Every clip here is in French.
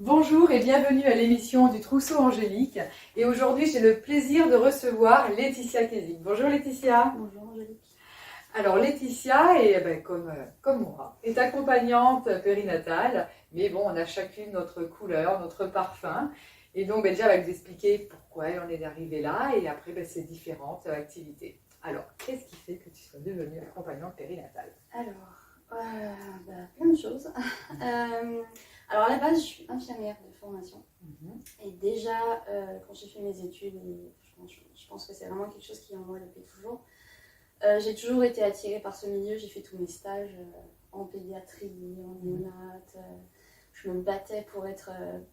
Bonjour et bienvenue à l'émission du Trousseau Angélique. Et aujourd'hui, j'ai le plaisir de recevoir Laetitia Kesig. Bonjour Laetitia. Bonjour Angélique. Alors Laetitia, comme moi, est accompagnante périnatale. Mais bon, on a chacune notre couleur, notre parfum. Et donc déjà, elle va nous expliquer pourquoi on est arrivé là et après ces différentes activités. Alors, qu'est-ce qui fait que tu sois devenue accompagnante périnatale? Plein de choses. Alors à la base, je suis infirmière de formation. Et déjà, quand j'ai fait mes études, je pense que c'est vraiment quelque chose qui est en moi depuis toujours. J'ai toujours été attirée par ce milieu. J'ai fait tous mes stages en pédiatrie, en néonat. Je me battais pour être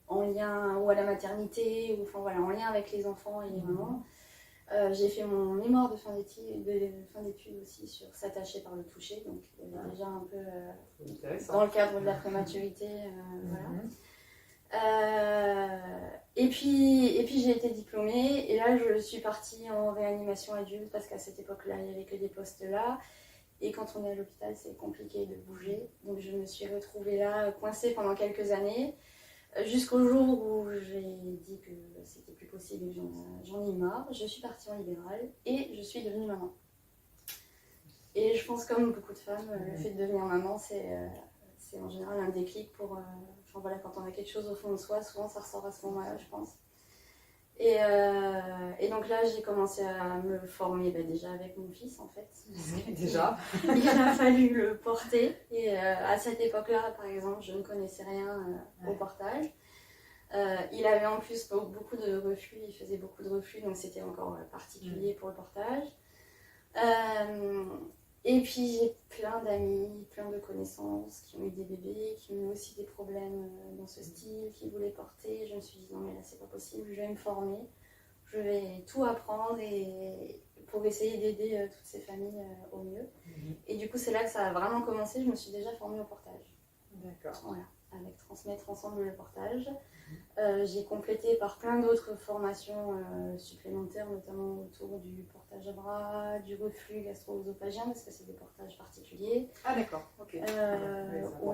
en lien ou à la maternité, ou enfin voilà, en lien avec les enfants et les mamans. J'ai fait mon mémoire de fin d'études aussi sur s'attacher par le toucher, donc il y avait déjà un peu dans le cadre de la prématurité. Et puis j'ai été diplômée et là je suis partie en réanimation adulte parce qu'à cette époque-là il n'y avait que des postes là. Et quand on est à l'hôpital, c'est compliqué de bouger. Donc je me suis retrouvée là, coincée pendant quelques années. Jusqu'au jour où j'ai dit que c'était plus possible et j'en ai marre, je suis partie en libéral et je suis devenue maman. Et je pense comme beaucoup de femmes, le fait de devenir maman, c'est en général un déclic pour... quand on a quelque chose au fond de soi, souvent ça ressort à ce moment-là, je pense. Et donc là, j'ai commencé à me former déjà avec mon fils en fait. Déjà. Il a fallu le porter. Et à cette époque-là, par exemple, je ne connaissais rien au portage. Il avait en plus beaucoup de reflux, il faisait beaucoup de reflux, donc c'était encore particulier pour le portage. Et puis j'ai plein d'amis, plein de connaissances qui ont eu des bébés, qui ont eu aussi des problèmes dans ce style, qui voulaient porter. Je me suis dit non mais là c'est pas possible, je vais me former, je vais tout apprendre pour essayer d'aider toutes ces familles au mieux. Et du coup c'est là que ça a vraiment commencé, je me suis déjà formée au portage. D'accord. Voilà, avec Transmettre Ensemble le portage. J'ai complété par plein d'autres formations supplémentaires, notamment autour du portage à bras, du reflux gastro-œsophagien, parce que c'est des portages particuliers. Ah d'accord, ok.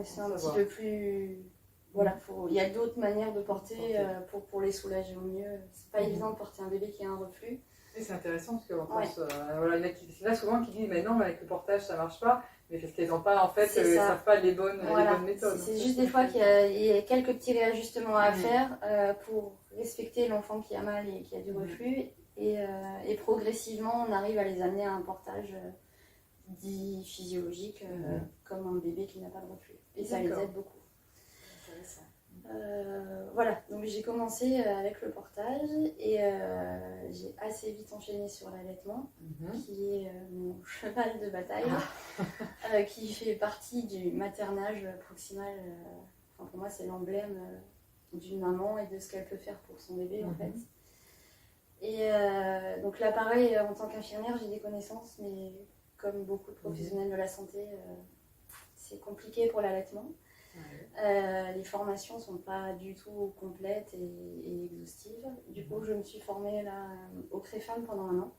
C'est un petit peu plus... Voilà, il y a d'autres manières de porter pour les soulager au mieux. C'est pas évident de porter un bébé qui a un reflux. Et c'est intéressant parce qu'on pense, il y en a souvent qui disent mais non, avec le portage ça marche pas, mais parce qu'ils n'ont pas en fait, ils savent pas les bonnes méthodes. C'est juste des fois qu'il y a quelques petits réajustements à faire pour respecter l'enfant qui a mal et qui a du reflux, et progressivement on arrive à les amener à un portage dit physiologique, comme un bébé qui n'a pas de reflux. Et ça les aide beaucoup. Voilà, donc j'ai commencé avec le portage et j'ai assez vite enchaîné sur l'allaitement, qui est mon cheval de bataille, qui fait partie du maternage proximal. Pour moi, c'est l'emblème d'une maman et de ce qu'elle peut faire pour son bébé en fait. Et donc là, pareil, en tant qu'infirmière, j'ai des connaissances, mais comme beaucoup de professionnels de la santé, c'est compliqué pour l'allaitement. Les formations ne sont pas du tout complètes et exhaustives. Du coup, je me suis formée là, au CREFAM pendant 1 an.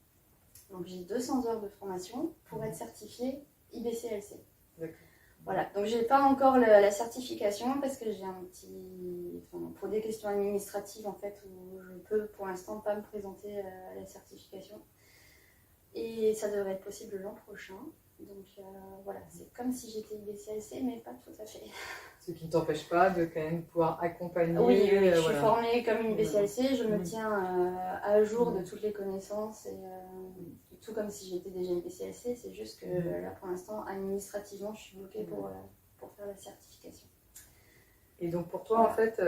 Donc, j'ai 200 heures de formation pour être certifiée IBCLC. Voilà, donc j'ai pas encore la certification parce que j'ai pour des questions administratives en fait, où je peux pour l'instant pas me présenter à la certification. Et ça devrait être possible l'an prochain. Donc voilà, c'est comme si j'étais IBCLC, mais pas tout à fait. Ce qui ne t'empêche pas de quand même pouvoir accompagner. Oui, je suis formée comme une IBCLC, je me tiens à jour de toutes les connaissances, et tout comme si j'étais déjà IBCLC, c'est juste que là pour l'instant, administrativement, je suis bloquée pour faire la certification. Et donc pour toi, en fait,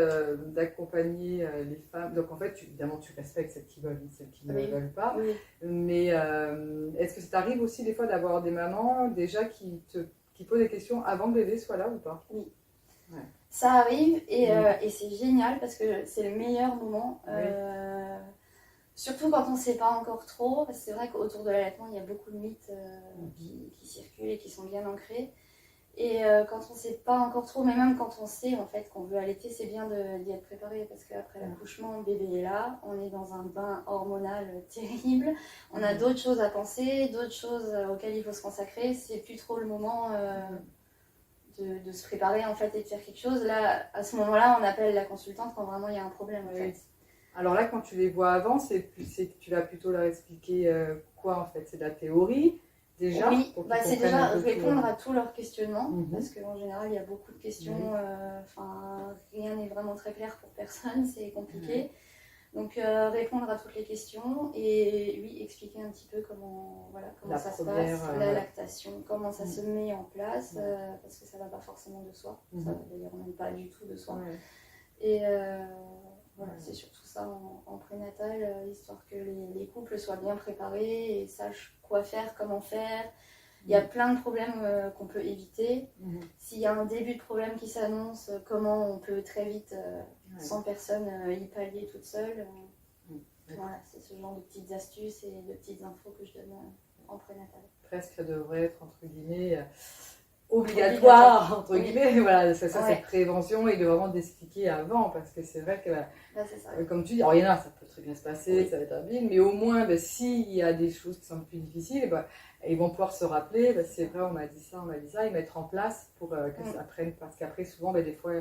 d'accompagner les femmes, donc en fait, évidemment, tu respectes celles qui veulent, celles qui ne veulent pas, mais est-ce que ça t'arrive aussi des fois d'avoir des mamans déjà qui posent des questions avant que le bébé soit là ou pas? Oui. Ouais. Ça arrive et c'est génial parce que c'est le meilleur moment, surtout quand on ne sait pas encore trop, parce que c'est vrai qu'autour de l'allaitement, il y a beaucoup de mythes qui circulent et qui sont bien ancrés. Et quand on ne sait pas encore trop, mais même quand on sait en fait qu'on veut allaiter, c'est bien d'y être préparé parce qu'après l'accouchement, le bébé est là, on est dans un bain hormonal terrible, on a d'autres choses à penser, d'autres choses auxquelles il faut se consacrer, c'est plus trop le moment de se préparer en fait et de faire quelque chose. Là, à ce moment-là, on appelle la consultante quand vraiment il y a un problème en fait. Alors là, quand tu les vois avant, c'est que tu vas plutôt leur expliquer quoi en fait? C'est de la théorie déjà? Oui, c'est déjà répondre à tous leurs questionnements, parce Mhm. qu'en général, il y a beaucoup de questions. Rien n'est vraiment très clair pour personne, c'est compliqué. Donc répondre à toutes les questions et lui expliquer un petit peu comment ça se passe, la lactation, comment ça se met en place, parce que ça va pas forcément de soi, ça va d'ailleurs même pas du tout de soi. Et c'est surtout ça en prénatal, histoire que les couples soient bien préparés et sachent quoi faire, comment faire. Il y a plein de problèmes qu'on peut éviter. S'il y a un début de problème qui s'annonce, comment on peut très vite, sans personne, y pallier toute seule. Voilà, c'est ce genre de petites astuces et de petites infos que je donne en prénatal. Presque ça devrait être, entre guillemets, obligatoire, entre oui. guillemets. Voilà, ça c'est prévention et de vraiment d'expliquer avant, parce que c'est vrai que, c'est ça. Comme tu dis, alors il y en a, ça peut très bien se passer, ça va être habile, mais au moins, s'il y a des choses qui sont plus difficiles, ils vont pouvoir se rappeler, c'est vrai, on m'a dit ça, et mettre en place pour que ça apprenne, parce qu'après, souvent, des fois,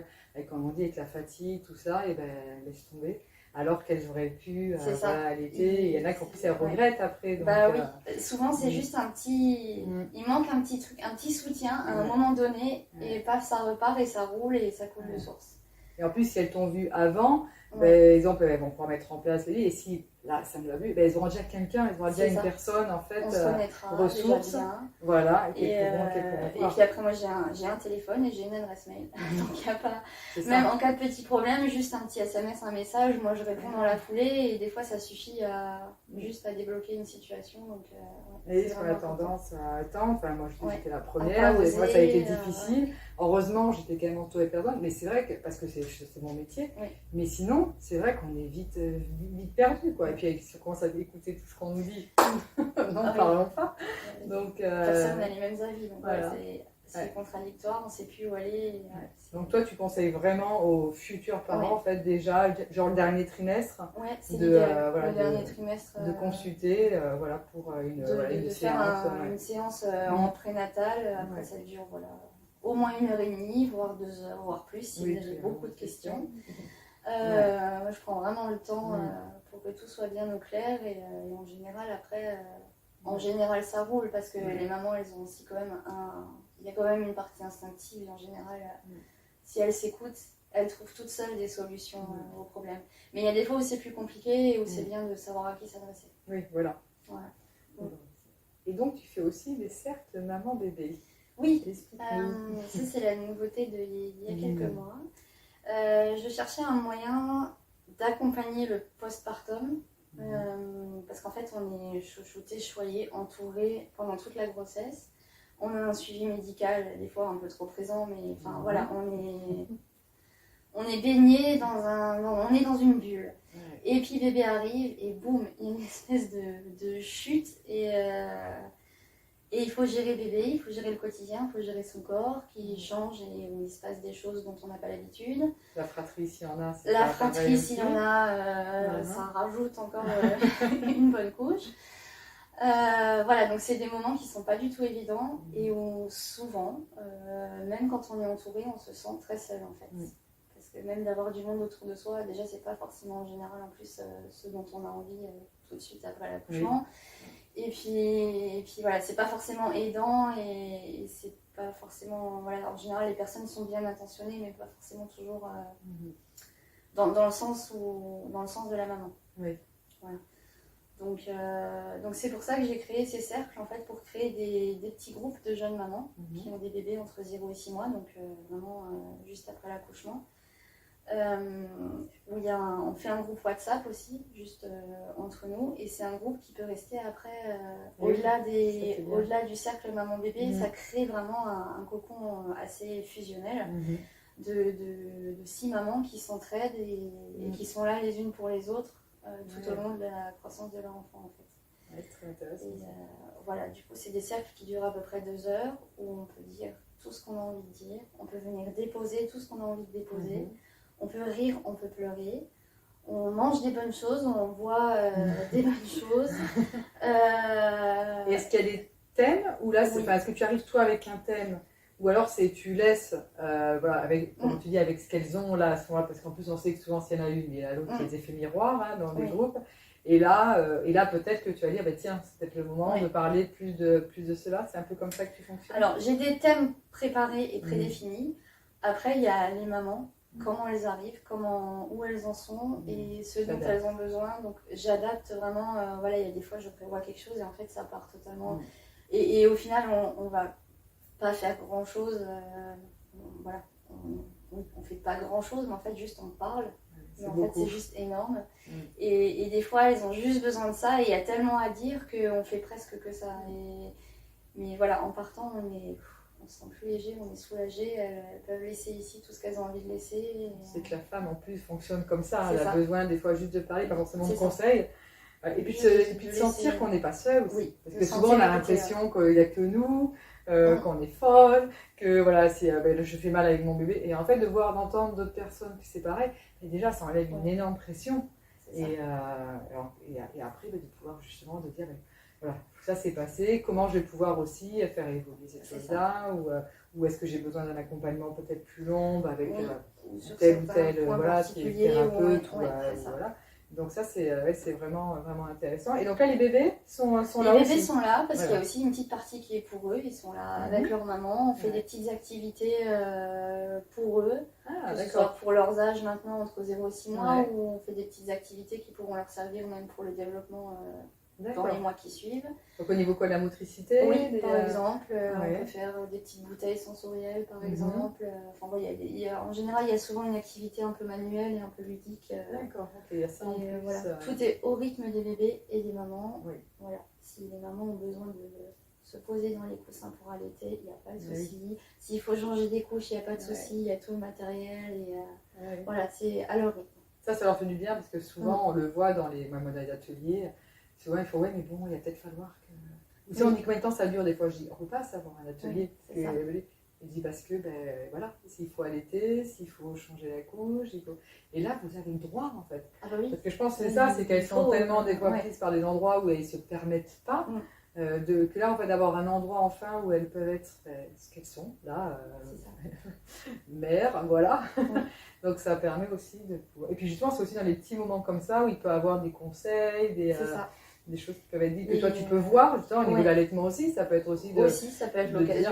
comme on dit, avec la fatigue, tout ça, laisse tomber. Alors qu'elles auraient pu allaiter, il y en a qui en plus elles regrettent après. Donc, oui, souvent c'est juste un petit. Il manque un petit truc, un petit soutien à un moment donné, et paf, ça repart et ça roule et ça coule de source. Et en plus, si elles t'ont vu avant, exemple, elles vont pouvoir mettre en place les lits, et si là ça me l'a vu, elles auront déjà quelqu'un, elles auront déjà une personne en fait, on se connaîtra, ressources, voilà, et puis après moi j'ai un téléphone et j'ai une adresse mail, donc il n'y a pas, même en cas de petit problème, juste un petit SMS, un message, moi je réponds dans la foulée, et des fois ça suffit juste à débloquer une situation. Donc, et on a tendance à attendre, enfin moi je dis j'étais la première, des fois ça a été difficile, heureusement j'étais quand même entourée de personnes, mais c'est vrai que, parce que c'est mon métier, mais sinon c'est vrai qu'on est vite perdu quoi. Et puis si on commence à écouter tout ce qu'on nous dit, n'en parlons pas. Donc, personne n'a les mêmes avis, donc c'est contradictoire, on ne sait plus où aller. Donc toi tu conseilles vraiment aux futurs parents en fait déjà, genre le dernier trimestre, le dernier trimestre, de consulter pour une séance. Faire une séance en prénatal, après ça dure au moins 1h30, voire 2 heures, voire plus, si j'ai beaucoup de questions. Moi je prends vraiment le temps pour que tout soit bien au clair, et en général après en général ça roule, parce que les mamans elles ont aussi quand même il y a quand même une partie instinctive, et en général si elles s'écoutent, elles trouvent toutes seules des solutions aux problèmes. Mais il y a des fois où c'est plus compliqué et où c'est bien de savoir à qui s'adresser. Oui, voilà. Et donc tu fais aussi des cercles maman-bébé. Oui, ça c'est la nouveauté d'il y a quelques mois. Je cherchais un moyen d'accompagner le postpartum, parce qu'en fait on est chouchouté, choyé, entouré pendant toute la grossesse. On a un suivi médical, des fois un peu trop présent, mais enfin voilà, on est baigné on est dans une bulle. Et puis bébé arrive et boum, il y a une espèce de chute, et il faut gérer bébé, il faut gérer le quotidien, il faut gérer son corps qui change et où il se passe des choses dont on n'a pas l'habitude. La fratrie, s'il y en a, la fratrie, s'il y en a, ça rajoute encore une bonne couche. Voilà, donc c'est des moments qui sont pas du tout évidents, et où souvent, même quand on est entouré, on se sent très seul en fait. Parce que même d'avoir du monde autour de soi, déjà c'est pas forcément en général en plus ce dont on a envie tout de suite après l'accouchement. Et puis voilà, c'est pas forcément aidant, et c'est pas forcément, en général les personnes sont bien intentionnées, mais pas forcément toujours dans le sens de la maman. Voilà. Donc c'est pour ça que j'ai créé ces cercles en fait, pour créer des petits groupes de jeunes mamans qui ont des bébés entre 0 et 6 mois, donc vraiment juste après l'accouchement. Où on fait un groupe WhatsApp aussi, juste entre nous, et c'est un groupe qui peut rester après, au-delà du cercle maman-bébé, ça crée vraiment un cocon assez fusionnel de 6 mamans qui s'entraident et qui sont là les unes pour les autres tout au long de la croissance de leur enfant en fait. Très intéressant. Et voilà, du coup c'est des cercles qui durent à peu près 2 heures, où on peut dire tout ce qu'on a envie de dire, on peut venir déposer tout ce qu'on a envie de déposer. On peut rire, on peut pleurer, on mange des bonnes choses, on boit des bonnes choses. Et est-ce qu'il y a des thèmes, ou là, est-ce que tu arrives toi avec un thème ou alors c'est tu laisses, voilà, avec, comme tu dis, avec ce qu'elles ont là à ce moment-là, parce qu'en plus on sait que souvent s'il y en a une, il y en a l'autre qui a des effets miroirs hein, dans les groupes. Et là peut-être que tu vas dire, bah, tiens, c'est peut-être le moment de parler plus de cela. C'est un peu comme ça que tu fonctionnes. Alors, j'ai des thèmes préparés et prédéfinis. Après, il y a les mamans, comment elles arrivent, où elles en sont et ce dont elles ont besoin. Donc, j'adapte vraiment. Voilà, il y a des fois, je prévois quelque chose et en fait, ça part totalement. Et au final, on va pas faire grand-chose. Voilà, on fait pas grand-chose, mais en fait, juste on parle. Mais en fait, c'est juste énorme. Et des fois, elles ont juste besoin de ça et il y a tellement à dire qu'on fait presque que ça. Mais voilà, en partant, on se sent plus léger, on est soulagé. Elles peuvent laisser ici tout ce qu'elles ont envie de laisser. C'est que la femme, en plus, fonctionne comme ça. Elle a besoin des fois juste de parler, pas forcément de conseils. Et puis de sentir qu'on n'est pas seul aussi. Oui, parce que souvent, on a l'impression qu'il n'y a que nous. Qu'on est folle, que voilà, je fais mal avec mon bébé. Et en fait, d'entendre d'autres personnes que c'est pareil, et déjà, ça enlève une énorme pression. Et après, de pouvoir justement de dire, voilà, tout ça s'est passé, comment je vais pouvoir aussi faire évoluer cette chose-là, ou est-ce que j'ai besoin d'un accompagnement peut-être plus long, avec tel ou tel thérapeute, voilà. Donc ça, c'est vraiment, vraiment intéressant. Et donc là, les bébés sont là aussi. Les bébés sont là parce qu'il y a aussi une petite partie qui est pour eux. Ils sont là avec leur maman. On fait des petites activités pour eux. Que ce soit pour leurs âges maintenant, entre 0 et 6 mois, ou on fait des petites activités qui pourront leur servir même pour le développement dans les mois qui suivent. Donc au niveau de la motricité, par exemple, on peut faire des petites bouteilles sensorielles par exemple. Enfin, en général, il y a souvent une activité un peu manuelle et un peu ludique. D'accord, il y a ça en plus, voilà. Tout est au rythme des bébés et des mamans. Voilà. Si les mamans ont besoin de se poser dans les coussins pour allaiter, il n'y a pas de souci. S'il faut changer des couches, il n'y a pas de souci. Il y a tout le matériel. Et, voilà, c'est à leur rythme. Ça leur fait du bien parce que souvent, on le voit dans les ateliers. Souvent, il faut, mais bon, il va peut-être falloir que... Ou si on dit combien de temps ça dure, des fois, je dis, on ne peut pas savoir un atelier. Je dis, parce que, voilà, s'il faut allaiter, s'il faut changer la couche, Et là, vous avez le droit, en fait. Ah bah oui. Parce que je pense que c'est ça, c'est qu'elles sont tellement, des fois, prises par des endroits où elles ne se permettent pas, que là, en fait, d'avoir un endroit, enfin, où elles peuvent être ce qu'elles sont, là, mère, voilà. Donc, ça permet aussi de pouvoir... Et puis, justement, c'est aussi dans les petits moments comme ça, où il peut y avoir des conseils, des choses qui peuvent être dites, que toi tu peux voir, justement, au niveau de l'allaitement aussi, ça peut être aussi ça peut être l'occasion,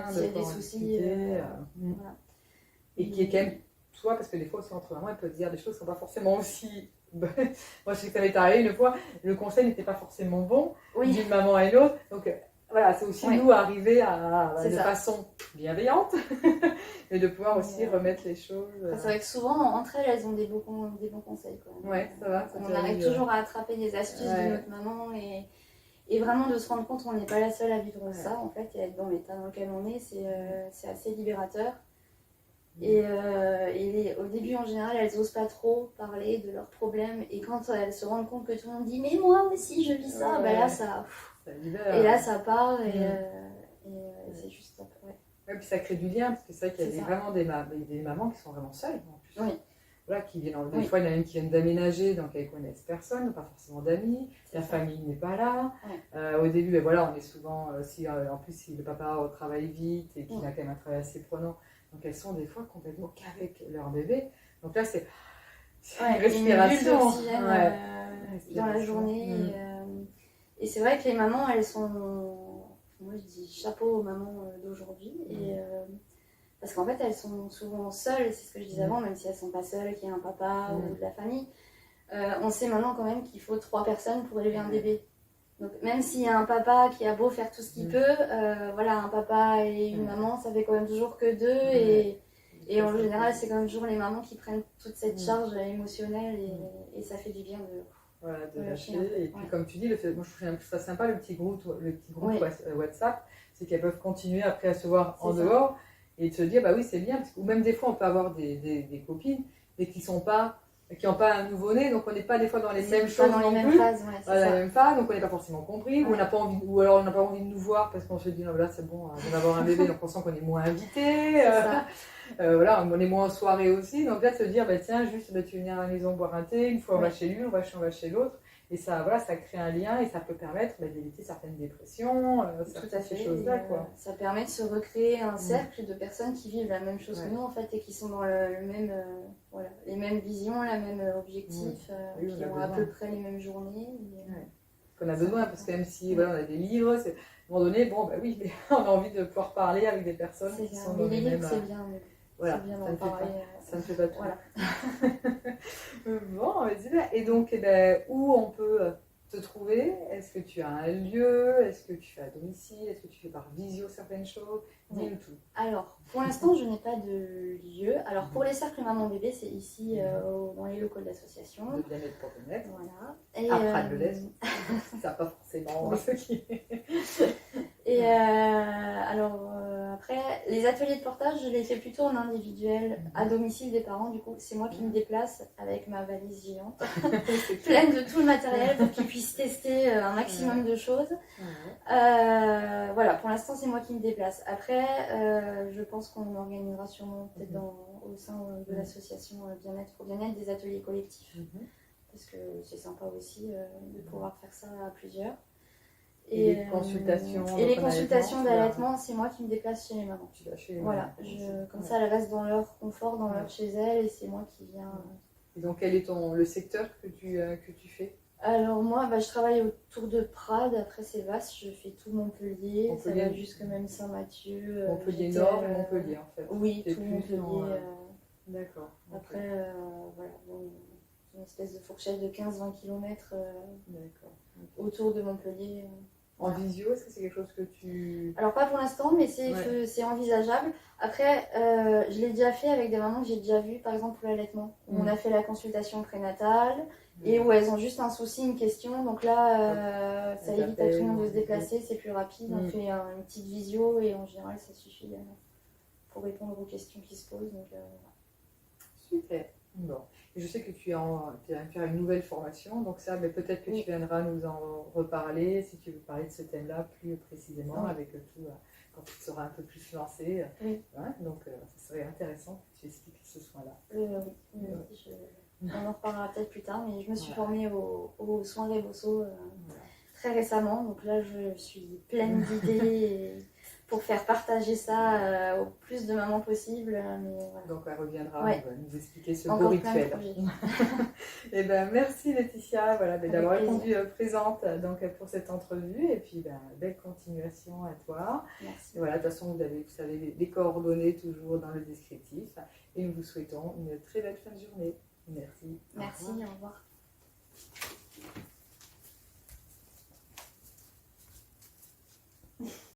s'il y a des soucis. Voilà. Et qui est quand même, toi, parce que des fois aussi entre mamans, elles peuvent dire des choses qui ne sont pas forcément aussi... Moi, je sais que ça m'est arrivé une fois, le conseil n'était pas forcément bon, d'une maman à une autre, donc... Voilà, c'est aussi nous arriver de façon bienveillante et de pouvoir aussi remettre les choses. C'est vrai que souvent, entre elles ont des bons conseils. Ça va. On arrive toujours à attraper des astuces de notre maman et vraiment de se rendre compte qu'on n'est pas la seule à vivre ça en fait, et être dans l'état dans lequel on est, c'est assez libérateur. Et au début, en général, elles n'osent pas trop parler de leurs problèmes et quand elles se rendent compte que tout le monde dit « mais moi aussi je vis ça », là ça... Et là, ça part et c'est juste top. Puis ça crée du lien, parce que c'est vrai qu'il y a vraiment des mamans qui sont vraiment seules en plus. Voilà, qui viennent, des fois, il y en a une qui viennent d'aménager, donc elles connaissent personne, pas forcément d'amis, la famille n'est pas là. Au début, on est souvent, en plus, si le papa travaille vite et qu'il a quand même un travail assez prenant, donc elles sont des fois complètement qu'avec leur bébé. Donc là, c'est une respiration. Une bulle d'oxygène dans la journée. Et c'est vrai que les mamans, elles sont... Moi, je dis chapeau aux mamans d'aujourd'hui. Parce qu'en fait, elles sont souvent seules, c'est ce que je disais avant, même si elles ne sont pas seules, qu'il y a un papa ou de la famille. On sait maintenant quand même qu'il faut 3 personnes pour élever un bébé. Donc même s'il y a un papa qui a beau faire tout ce qu'il peut, un papa et une maman, ça fait quand même toujours que 2. Et en général, c'est quand même toujours les mamans qui prennent toute cette charge émotionnelle et ça fait du bien de lâcher. Et puis comme tu dis, moi je trouve ça sympa le petit groupe WhatsApp, c'est qu'elles peuvent continuer après à se voir en dehors et de se dire bah oui c'est bien, ou même des fois on peut avoir des copines mais qui n'ont pas un nouveau-né, donc on n'est pas des fois dans les mêmes choses dans les mêmes phases, la même phase, donc on n'est pas forcément compris, ou alors on n'a pas envie de nous voir parce qu'on se dit non là c'est bon, on va avoir un bébé, donc on sent qu'on est moins invité. On est moins en soirée aussi, donc là de se dire tiens juste tu viens à la maison boire un thé, une fois on va chez lui, on va chez l'autre, Et ça, voilà, ça crée un lien et ça peut permettre d'éviter certaines dépressions, Tout à fait. ces choses-là, quoi. Ça permet de se recréer un cercle de personnes qui vivent la même chose que nous, en fait, et qui sont dans le même, voilà, les mêmes visions, la même objectif, Oui, qui ont à peu près les mêmes journées. Qu'on a besoin, parce que même si voilà, on a des livres, à un moment donné, bon, bah oui, mais on a envie de pouvoir parler avec des personnes qui sont dans les les livres, mêmes... c'est bien, mais voilà, c'est bien d'en parler. Ça ne fait pas tout. Voilà. Bon, et donc, eh ben, où on peut te trouver? Est-ce que tu as un lieu? Est-ce que tu fais à domicile? Est-ce que tu fais par visio certaines choses? Dis-nous tout. Alors, pour l'instant, je n'ai pas de lieu. Alors, pour les cercles maman-bébé, c'est ici, dans les locaux de l'association. De bien-être pour bien-être. Voilà. Et après de l'Est. Ça n'a pas forcément ce qui est. Et alors, après, les ateliers de portage, je les fais plutôt en individuel, à domicile des parents. Du coup, c'est moi qui me déplace avec ma valise géante, pleine de tout le matériel pour qu'ils puissent tester un maximum de choses. Voilà, pour l'instant, c'est moi qui me déplace. Après, je pense qu'on organisera sûrement peut-être au sein de l'association Bien-être pour Bien-être des ateliers collectifs. Parce que c'est sympa aussi de pouvoir faire ça à plusieurs. Et les consultations, les consultations d'allaitement, c'est moi qui me déplace chez les mamans. Tu vas chez les mamans. Comme ça, elles restent dans leur confort, dans leur chez elles, et c'est moi qui viens. Et donc, quel est le secteur que tu fais? Alors moi, je travaille autour de Prades, après c'est vaste, je fais tout Montpellier, ça va jusque même Saint-Mathieu. Montpellier Nord et Montpellier en fait. Oui, tout Montpellier. D'accord. Après, voilà, une espèce de fourchette de 15-20 km autour de Montpellier. En visio, est-ce que c'est quelque chose que tu... Alors pas pour l'instant, mais c'est envisageable. Après, je l'ai déjà fait avec des mamans que j'ai déjà vues, par exemple pour l'allaitement. On a fait la consultation prénatale et où elles ont juste un souci, une question. Donc là, ça évite à tout le monde de se déplacer, c'est plus rapide. On fait une petite visio et en général, ça suffit pour répondre aux questions qui se posent. Donc, super. Bon. Et je sais que tu vas faire une nouvelle formation, donc ça, mais peut-être que tu viendras nous en reparler si tu veux parler de ce thème-là plus précisément avec tout, quand tu seras un peu plus lancé. Donc, ça serait intéressant que tu expliques ce soin-là. On en reparlera peut-être plus tard, mais je me suis formée aux soins Rebosso très récemment, donc là je suis pleine d'idées pour faire partager ça au plus de mamans possible. Mais voilà. Donc elle reviendra nous expliquer ce beau Encore rituel. Et ben, merci Laetitia d'avoir répondu présente pour cette entrevue et puis belle continuation à toi. Merci. Et voilà, de toute façon vous savez les coordonnées toujours dans le descriptif et nous vous souhaitons une très belle fin de journée. Merci. Merci, au revoir.